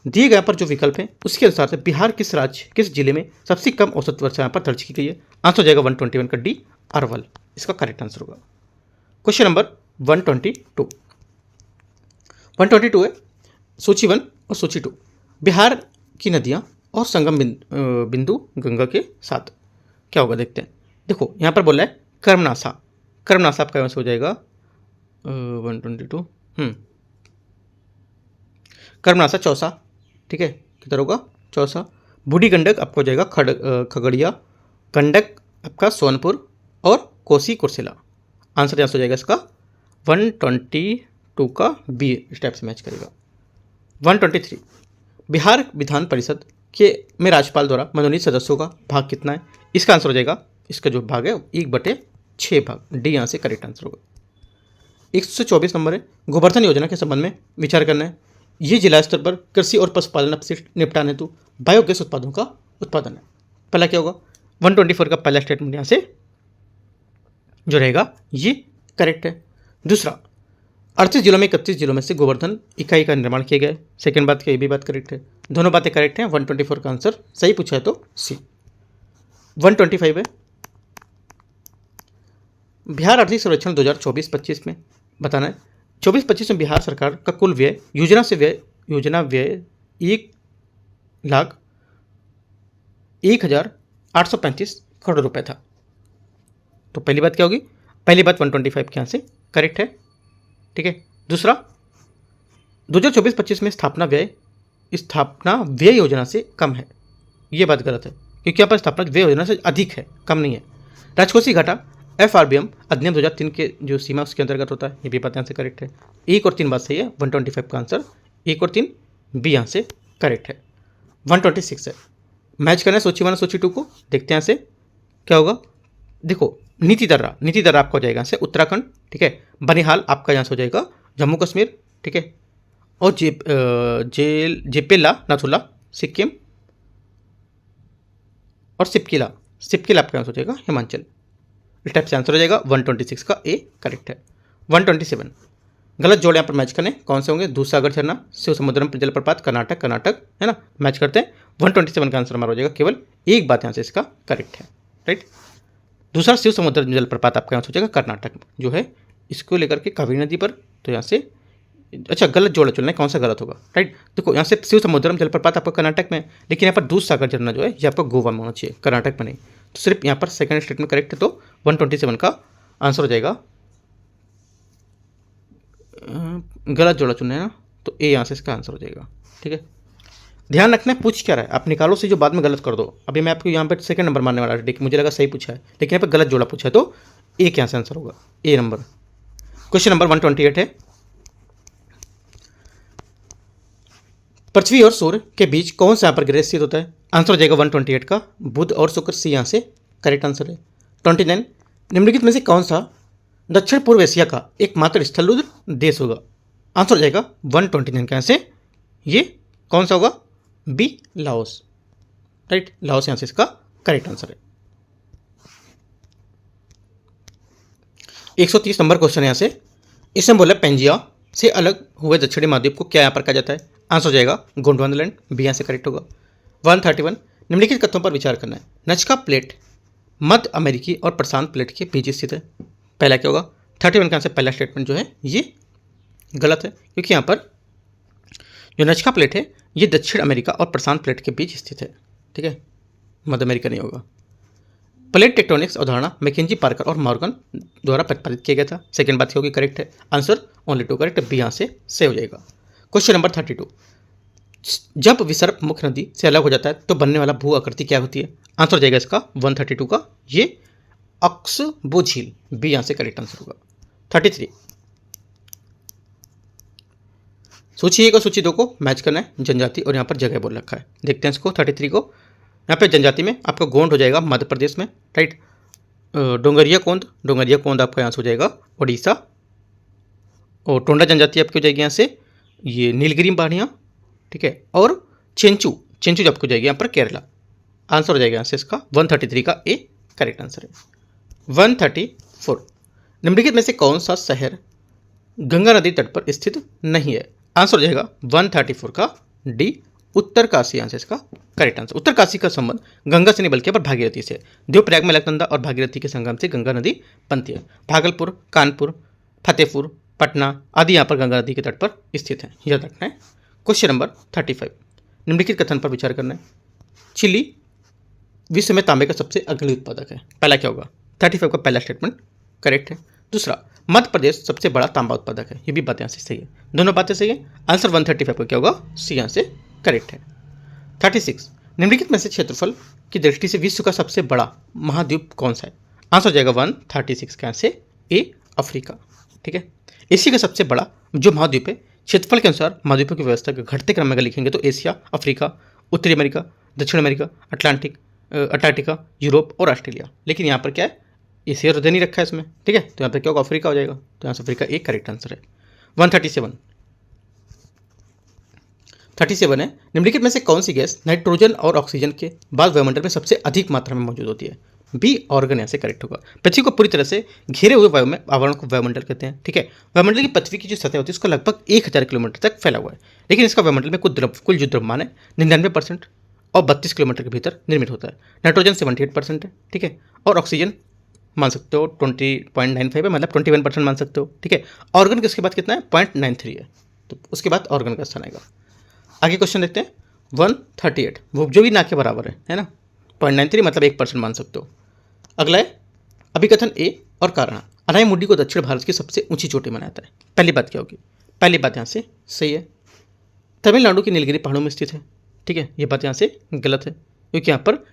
दिए गए पर जो विकल्प है उसके अनुसार से बिहार किस राज्य किस जिले में सबसे कम औसत वर्षा यहाँ पर दर्ज की गई है? आंसर हो जाएगा 121 का डी, अरवल, इसका करेक्ट आंसर होगा। क्वेश्चन नंबर 122 है, सूची 1 और सूची 2 बिहार की नदियाँ और संगम बिंदु गंगा के साथ क्या होगा? देखते हैं। देखो यहाँ पर बोल रहा है कर्मनासा आपका यहाँ से हो जाएगा 122, कर्मनासा चौसा, ठीक है, किधर होगा? चौसा। बूढ़ी गंडक आपको हो जाएगा खगड़िया, गंडक आपका सोनपुर, और कोसी कुर्सेला। आंसर यहाँ से हो जाएगा इसका 122 का बी स्टेप से मैच करेगा। 123 बिहार विधान परिषद में राज्यपाल द्वारा मनोनीत सदस्यों का भाग कितना है? इसका आंसर हो जाएगा, इसका जो भाग है 1/6 भाग, डी यहाँ से करेक्ट आंसर होगा। 124 नंबर है, गोवर्धन योजना के संबंध में विचार करना है। ये जिला स्तर पर कृषि और पशुपालन अपशिष्ट निपटान हेतु बायोगैस उत्पादों का उत्पादन है। पहला क्या होगा? 124 का पहला स्टेटमेंट यहाँ से जो रहेगा ये करेक्ट है। दूसरा, 38 जिलों में 31 जिलों में से गोवर्धन इकाई का निर्माण किया गया है। सेकेंड बात क्या, ये भी बात करेक्ट है। दोनों बातें करेक्ट हैं। 124 का आंसर सही पूछा है तो सी। 125 है, बिहार आर्थिक सर्वेक्षण 2024-25 में बताना है। 24-25 में बिहार सरकार का कुल व्यय योजना व्यय 1,01,835 करोड़ रुपए था। तो पहली बात क्या होगी? पहली बात 125 के यहाँ से करेक्ट है, ठीक है। दूसरा, 2024-25 में स्थापना व्यय योजना से कम है। ये बात गलत है, क्योंकि यहाँ पर स्थापना व्यय योजना से अधिक है, कम नहीं है। राजकोषीय घाटा FRBM अधिनियम 2003 के जो सीमा उसके अंतर्गत होता है। ये भी बात यहाँ से करेक्ट है। 1 और 3 बात सही है। 125 का आंसर 1 और 3 बी यहाँ से करेक्ट है। 126 है, मैच करना है सूची 1 और सूची 2 को। देखते हैं यहाँ से क्या होगा। देखो, नीति दर्रा आपका हो जाएगा यहाँ से उत्तराखंड, ठीक है। बनिहाल आपका यहाँ से हो जाएगा जम्मू कश्मीर, ठीक है। और जेपेला नाथुला सिक्किम, और सिपकिला आपका यहाँ से हो जाएगा हिमाचल। इस टाइप से आंसर हो जाएगा। 126 का ए करेक्ट है। 127 गलत जोड़ यहाँ पर मैच करने कौन से होंगे? दूधसागर झरना, शिव समुद्रम जलप्रपात, कर्नाटक है ना, मैच करते हैं। 127 का आंसर हमारा हो जाएगा। केवल एक बात यहाँ से इसका करेक्ट है, राइट। दूसरा, शिव समुद्र जलप्रपात आपका यहाँ से हो जाएगा कर्नाटक जो है, इसको लेकर के कावेरी नदी पर। तो यहाँ से अच्छा गलत जोड़ा चुनना है, कौन सा गलत होगा, राइट। देखो यहाँ से शिव समुद्रम जलप्रपात आपका कर्नाटक में, लेकिन यहाँ पर दूधसागर झरना जो है ये आपका गोवा में होना चाहिए, कर्नाटक में नहीं। तो सिर्फ यहाँ पर सेकंड स्टेटमेंट करेक्ट है। तो 127 का आंसर हो जाएगा, गलत जोड़ा चुनना है ना, तो ए यहाँ से इसका आंसर हो जाएगा, ठीक है। ध्यान रखना है पूछ क्या रहा है, आप निकालो से जो बाद में गलत कर दो। अभी मैं आपको यहाँ पर सेकंड नंबर मारने वाला है, मुझे लगा सही पूछा है, लेकिन यहाँ पर गलत जोड़ा पूछा है, तो ए के यहाँ से आंसर होगा, ए नंबर। क्वेश्चन नंबर 128 है, पृथ्वी और सूर्य के बीच कौन सा यहाँ पर ग्रह स्थित होता है? आंसर हो जाएगा 128 का बुध और शुक्र, सी यहाँ से करेक्ट आंसर है। 29 निम्नलिखित में से कौन सा दक्षिण पूर्व एशिया का एकमात्र स्थलरुद्र देश होगा? आंसर हो जाएगा 129 का यहाँ से ये कौन सा होगा? B, Laos. राइट, लाओस यहाँ से इसका करेक्ट आंसर है। 130 नंबर क्वेश्चन यहाँ से, इसमें बोला पेंजिया से अलग हुए दक्षिणी महाद्वीप को क्या यहाँ पर कहा जाता है? आंसर हो जाएगा गोंडवाना लैंड, बी यहाँ से करेक्ट होगा। 131 निम्नलिखित कथनों पर विचार करना है। नजका प्लेट मध्य अमेरिकी और प्रशांत प्लेट के बीच स्थित है। पहला क्या होगा? 31 का आंसर पहला स्टेटमेंट जो है ये गलत है, क्योंकि यहाँ पर जो नजका प्लेट है ये दक्षिण अमेरिका और प्रशांत प्लेट के बीच स्थित है। ठीक है, मध्य अमेरिका नहीं होगा। प्लेट टेक्टोनिक्स अवधारणा मैकेंजी पार्कर और मॉर्गन द्वारा प्रतिपादित किया गया था। सेकंड बात होगी करेक्ट है। Answer only two correct, B यहाँ से हो जाएगा। क्वेश्चन नंबर 32, जब विसर्प मुख्य नदी से अलग हो जाता है तो बनने वाला भू आकृति क्या होती है? आंसर हो जाएगा इसका 132 का ये अक्सबो झील, बी यहाँ से करेक्ट आंसर होगा। 33 सूची 1 और सूची 2 को मैच करना है। जनजाति और यहाँ पर जगह बोल रखा है, देखते हैं इसको। 33 को यहाँ पे जनजाति में आपका गोंड हो जाएगा मध्य प्रदेश में। राइट, डोंगरिया कोंद आपका यहाँ से हो जाएगा उड़ीसा। और टोंडा जनजाति आपकी हो जाएगी यहाँ से ये नीलगिरी पहाड़ियाँ। ठीक है, और चेंचू आपको हो जाएगी यहाँ पर केरला। आंसर हो जाएगा यहाँ से इसका 133 का ए करेक्ट आंसर है। 134 निम्नलिखित में से कौन सा शहर गंगा नदी तट पर स्थित नहीं है? आंसर हो जाएगा 134 का डी उत्तर काशी, यहाँ से इसका करेक्ट आंसर। उत्तर काशी का संबंध गंगा से नहीं बल्कि पर भागीरथी से। देवप्रयाग में अलकनंदा और भागीरथी के संगम से गंगा नदी बनती है। भागलपुर, कानपुर, फतेहपुर, पटना आदि यहाँ पर गंगा नदी के तट पर स्थित है, याद रखना है। क्वेश्चन नंबर 35 निम्नलिखित कथन पर विचार करना है। चिली विश्व में तांबे का सबसे अग्रणी उत्पादक है। पहला क्या होगा? 35 का पहला स्टेटमेंट करेक्ट है। दूसरा, मध्य प्रदेश सबसे बड़ा तांबा उत्पादक है, ये भी बात यहाँ से सही है, दोनों बातें सही है। आंसर 135 का क्या होगा? सी यहाँ से करेक्ट है। 36 निम्नलिखित में से क्षेत्रफल की दृष्टि से विश्व का सबसे बड़ा महाद्वीप कौन सा है? आंसर हो जाएगा 136 का से ए अफ्रीका। ठीक है, एशिया का सबसे बड़ा जो महाद्वीप है क्षेत्रफल के अनुसार महाद्वीपों की व्यवस्था के घटते क्रम में अगर लिखेंगे तो एशिया, अफ्रीका, उत्तरी अमेरिका, दक्षिण अमेरिका, अंटार्कटिका, यूरोप और ऑस्ट्रेलिया। लेकिन यहाँ पर क्या है? एशिया तो दे नहीं रखा है इसमें। ठीक है, तो यहाँ पर क्या होगा? अफ्रीका हो जाएगा, तो यहाँ से अफ्रीका एक करेक्ट आंसर है। 137 है निम्नलिखित में से कौन सी गैस नाइट्रोजन और ऑक्सीजन के बाद वायुमंडल में सबसे अधिक मात्रा में मौजूद होती है? बी ऑर्गन यहाँ से करेक्ट होगा। पृथ्वी को पूरी तरह से घेरे हुए वायु में आवरण को वायुमंडल कहते हैं। ठीक है, वायुमंडल की पृथ्वी की जो सतह होती है उसका लगभग 1000 किलोमीटर तक फैला हुआ है, लेकिन इसका वायुमंडल में कुल जो द्रव्यमान है 99% और 32 किलोमीटर के भीतर निर्मित होता है। नाइट्रोजन 78% है। ठीक है, और ऑक्सीजन मान सकते हो 20.95 है, मतलब 21% मान सकते हो। ठीक है, ऑर्गन के उसके बाद कितना है? 0.93 है, तो उसके बाद ऑर्गन का स्थान आएगा। आगे क्वेश्चन देखते हैं। 138 वो जो भी ना के बराबर है ना, 0.93 मतलब 1% मान सकते हो। अगला है अभिकथन ए और कारण। अनाईमुडी को दक्षिण भारत की सबसे ऊंची चोटी बनाता है। पहली बात क्या होगी? पहली बात यहाँ से सही है, तमिलनाडु की नीलगिरी पहाड़ों में स्थित है। ठीक है, ये बात यहाँ से गलत है, क्योंकि यहाँ पर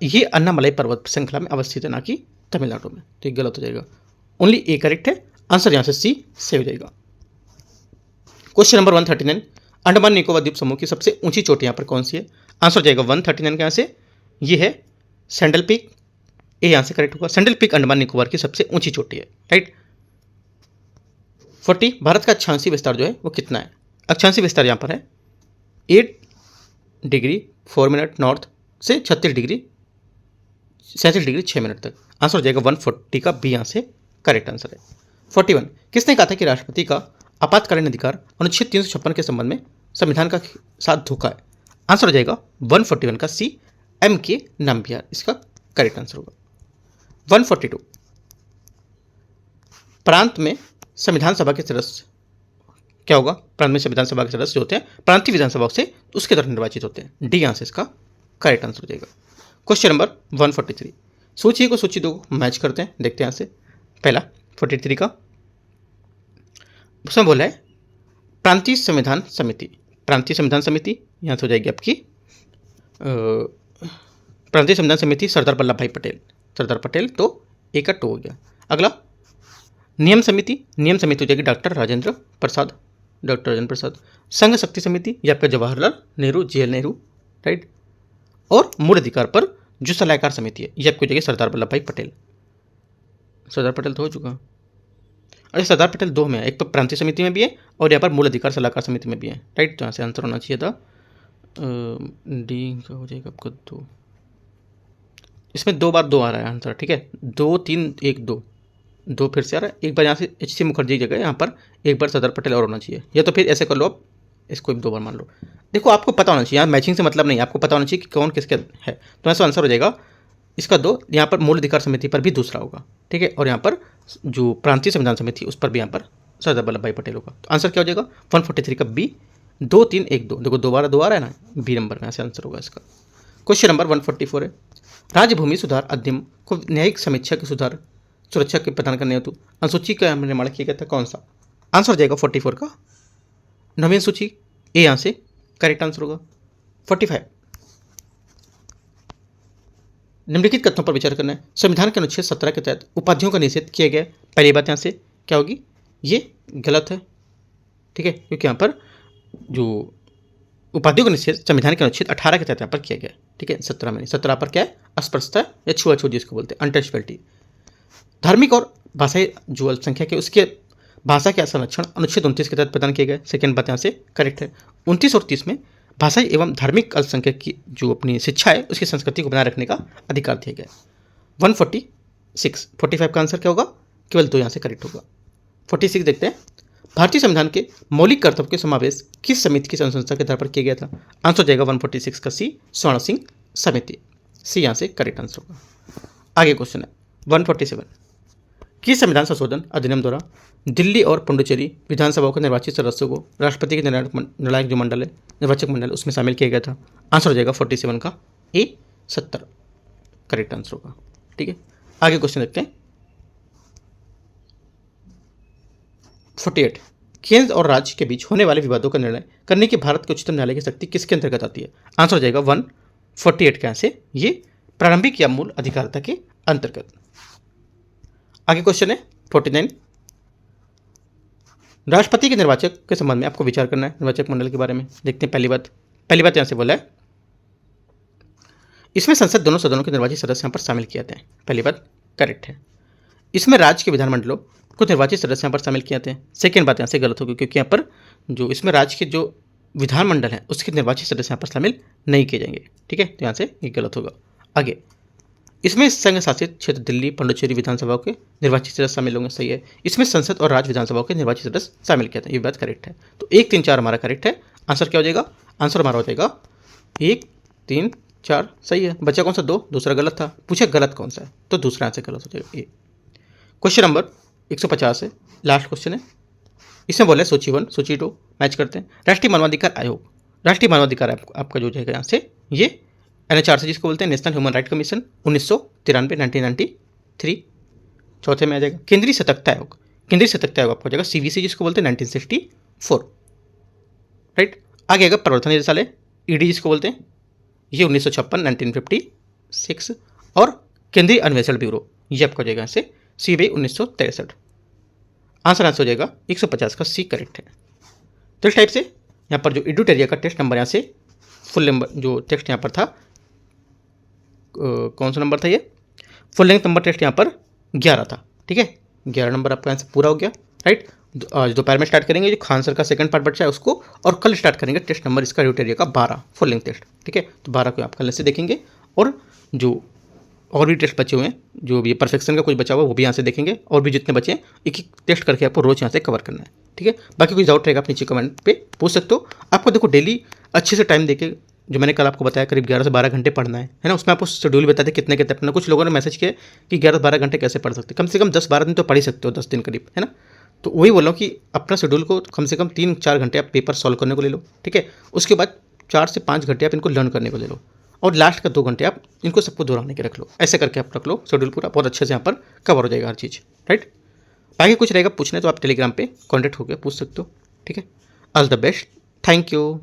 ये अन्नामलाई पर्वत श्रृंखला में अवस्थित है, ना कि तमिलनाडु में, तो ये गलत हो जाएगा। ओनली ए करेक्ट है, आंसर यहाँ से सी हो जाएगा। क्वेश्चन नंबर 139 अंडमान निकोबार द्वीप समूह की सबसे ऊंची चोटी यहाँ पर कौन सी है? आंसर हो जाएगा 139 का यहाँ से ये है सैंडल पीक, ए यहाँ से करेक्ट होगा। सैंडल पीक अंडमान निकोबार की सबसे ऊंची चोटी है। राइट। 40 भारत का अक्षांशीय विस्तार जो है वो कितना है? अक्षांशीय विस्तार यहाँ पर है 8 डिग्री 4 मिनट नॉर्थ से 36 डिग्री 6 मिनट तक। आंसर हो जाएगा 140 का बी यहाँ से करेक्ट आंसर है। 41 किसने कहा था कि राष्ट्रपति का आपातकालीन अधिकार अनुच्छेद 356 के संबंध में संविधान का साथ धोखा है? आंसर हो जाएगा 141 का सी एम के नाम्बियार, इसका करेक्ट आंसर होगा। 142 प्रांत में संविधान सभा के सदस्य क्या होगा? प्रांत में संविधान सभा के सदस्य जो होते हैं प्रांतीय विधानसभा से उसके द्वारा निर्वाचित होते हैं। डी यहाँ से इसका करेक्ट आंसर हो जाएगा। क्वेश्चन नंबर 143 सूची को सूची 2 मैच करते हैं, देखते हैं यहाँ से। पहला 43 का उसमें बोला है प्रांतीय संविधान समिति। प्रांतीय संविधान समिति यहाँ से हो जाएगी आपकी प्रांतीय संविधान समिति सरदार वल्लभ भाई पटेल, सरदार पटेल, तो एक का 2 हो गया। अगला नियम समिति, नियम समिति हो जाएगी डॉक्टर राजेंद्र प्रसाद। डॉक्टर राजेंद्र प्रसाद। संघ शक्ति समिति ये आपका जवाहरलाल नेहरू, JL नेहरू, राइट। और मूल अधिकार पर जो सलाहकार समिति है ये आपको जगह सरदार वल्लभ भाई पटेल। सरदार पटेल तो हो चुका। अरे सरदार पटेल दो में है, एक तो प्रांतीय समिति में भी है और यहाँ पर मूल अधिकार सलाहकार समिति में भी है, राइट। तो यहाँ से आंसर होना चाहिए था डी का हो जाएगा आपका 2। इसमें 2 बार 2 आ रहा है आंसर, ठीक है। 2 3 1 2 2 फिर से आ रहा है। एक बार यहाँ से HC मुखर्जी की जगह यहाँ पर एक बार सरदार पटेल और होना चाहिए, या तो फिर ऐसे कर लो आप, इसको भी 2 बार मान लो। देखो आपको पता होना चाहिए, यहाँ मैचिंग से मतलब नहीं, आपको पता होना चाहिए कि कौन किसके है। तो ऐसा आंसर हो जाएगा इसका 2। यहाँ पर मूल अधिकार समिति पर भी दूसरा होगा, ठीक है। और यहाँ पर जो प्रांतीय संविधान समिति उस पर भी यहाँ पर सरदार वल्लभ भाई पटेल होगा। तो आंसर क्या हो जाएगा 143 का B। 2 3 1 2, देखो 2 बार 2 आ रहा है ना, B नंबर में यहाँ से आंसर होगा इसका। क्वेश्चन नंबर 144 है, राज्य भूमि सुधार अधिनियम को न्यायिक समीक्षा के सुधार सुरक्षा के प्रदान करने हेतु अनुसूची का निर्माण किया गया था, कौन सा? आंसर हो जाएगा 44 का नवीन सूची, ए यहाँ से करेक्ट आंसर होगा। 45, निम्नलिखित कथनों पर विचार करना है। संविधान के अनुच्छेद 17 के तहत उपाधियों का निषेध किया गया है। पहली बात यहाँ से क्या होगी, ये गलत है, ठीक है, क्योंकि यहाँ पर जो उपाधियों का निषेध संविधान के अनुच्छेद 18 के तहत यहाँ पर किया गया है, ठीक है। 17 में नहीं, 17 पर क्या है, अस्पृश्यता या छुआछूत जिसको बोलते हैं, अनटचेबिलिटी। धार्मिक और भाषाई जो अल्पसंख्यक है उसके भाषा के संरक्षण अनुच्छेद 29 के तहत प्रदान किए गए। सेकेंड बात यहाँ से करेक्ट है। 29 और 30 में भाषाई एवं धार्मिक अल्पसंख्यक की जो अपनी शिक्षा है उसकी संस्कृति को बनाए रखने का अधिकार दिया गया है। 146, 45 का आंसर क्या होगा, केवल 2 यहाँ से करेक्ट होगा। 46 देखते हैं, भारतीय संविधान के मौलिक कर्तव्य के समावेश किस समिति की अनुशंसा के आधार पर किया गया था? आंसर जाएगा 146 का C, स्वर्ण सिंह समिति, C यहाँ से करेक्ट आंसर होगा। आगे क्वेश्चन है 147, किस संविधान संशोधन अधिनियम द्वारा दिल्ली और पुडुचेरी विधानसभाओं के निर्वाचित सदस्यों को राष्ट्रपति के निर्णायक जो मंडल है, निर्वाचक मंडल, उसमें शामिल किया गया था? आंसर हो जाएगा 47 का A, 70 करेक्ट आंसर होगा, ठीक है। आगे क्वेश्चन देखते हैं 48, केंद्र और राज्य के बीच होने वाले विवादों का निर्णय करने की भारत के उच्चतम न्यायालय की शक्ति किसके अंतर्गत आती है? आंसर हो जाएगा 148 का से ये प्रारंभिक या मूल अधिकारिता के अंतर्गत। आगे क्वेश्चन है 49, राष्ट्रपति के निर्वाचक के संबंध में आपको विचार करना है, निर्वाचक मंडल के बारे में। देखते हैं पहली बात यहाँ से बोला है, इसमें संसद दोनों सदनों के निर्वाचित सदस्य यहाँ पर शामिल किए जाते हैं। पहली बात करेक्ट है। इसमें राज्य के विधानमंडलों को निर्वाचित सदस्य यहाँ पर शामिल किए जाते हैं। सेकेंड बात यहाँ से गलत होगी, क्योंकि यहाँ पर जो इसमें राज्य के जो विधानमंडल है उसके निर्वाचित सदस्य यहाँ पर शामिल नहीं किए जाएंगे, ठीक है। तो यहाँ से ये गलत होगा। आगे, इसमें संघ शासित क्षेत्र दिल्ली पुडुचेरी विधानसभाओं के निर्वाचित सदस्य शामिल होंगे, सही है। इसमें संसद और राज्य विधानसभाओं के निर्वाचित सदस्य शामिल किया था, ये बात करेक्ट है। तो 1 3 4 हमारा करेक्ट है। आंसर क्या हो जाएगा, आंसर हमारा हो जाएगा 1 3 4 सही है। बच्चा कौन सा 2, दूसरा गलत था, पूछे गलत कौन सा है, तो दूसरा आंसर गलत हो जाएगा। क्वेश्चन नंबर 150 है, लास्ट क्वेश्चन है। इसमें बोला है सूची 1 सूची 2 मैच करते हैं। राष्ट्रीय मानवाधिकार आयोग, राष्ट्रीय मानवाधिकार आपका जो जाएगा यहाँ से ये NHRC जिसको बोलते हैं, नेशनल ह्यूमन राइट कमीशन 1993 1993 चौथे में आ जाएगा। केंद्रीय सतर्कता आयोग, केंद्रीय सतर्कता आयोग आपको हो जाएगा CVC जिसको बोलते हैं 1964, राइट। आगे आएगा प्रवर्तन निदेशालय ED जिसको बोलते हैं, ये 1956 1956। और केंद्रीय अन्वेषण ब्यूरो ये आपका हो जाएगा यहाँ से CBI 1963। आंसर हो जाएगा 150 का C करेक्ट है। तो इस टाइप से यहाँ पर जो एडुटेरिया का टेस्ट नंबर यहाँ से फुल नंबर जो टेस्ट यहाँ पर था, कौन सा नंबर था, ये फुल लेंथ नंबर टेस्ट यहाँ पर 11 था, ठीक है। 11 नंबर आपका आंसर पूरा हो गया, राइट। आज दोपहर में स्टार्ट करेंगे जो खान सर का सेकंड पार्ट बचा है उसको, और कल स्टार्ट करेंगे टेस्ट नंबर इसका एडुटेरिया का 12 फुल लेंथ टेस्ट, ठीक है। तो 12 को आप कल से देखेंगे, और जो और भी टेस्ट बचे हुए हैं, जो भी परफेक्शन का कुछ बचा हुआ वो भी यहाँ से देखेंगे, और भी जितने बचे हैं एक एक टेस्ट करके आपको रोज यहाँ से कवर करना है, ठीक है। बाकी कोई डाउट रहेगा आप नीचे कमेंट पे पूछ सकते हो। आपको देखो डेली अच्छे से टाइम देके, जो मैंने कल आपको बताया करीब 11 से 12 घंटे पढ़ना है ना, उसमें आपको शेड्यूल बताते कितने कितने पढ़ना। कुछ लोगों ने मैसेज किया कि 11 से 12 घंटे कैसे पढ़ सकते, कम से कम 10-12 दिन तो पढ़ ही सकते हो, 10 दिन करीब, है ना। तो वही बोल रहा हूँ कि अपना शेड्यूल को कम से कम 3-4 घंटे आप पेपर सॉल्व करने को ले लो, ठीक है। उसके बाद 4 से 5 घंटे आप इनको लर्न करने को ले लो, और लास्ट का 2 घंटे आप इनको सबको दोहराने के रख लो। ऐसे करके आप रख लो शेड्यूल पूरा, बहुत अच्छे से यहाँ पर कवर हो जाएगा हर चीज़, राइट। बाकी कुछ रहेगा पूछने तो आप टेलीग्राम पे कॉन्टैक्ट होकर पूछ सकते हो, ठीक है। All the best, thank you.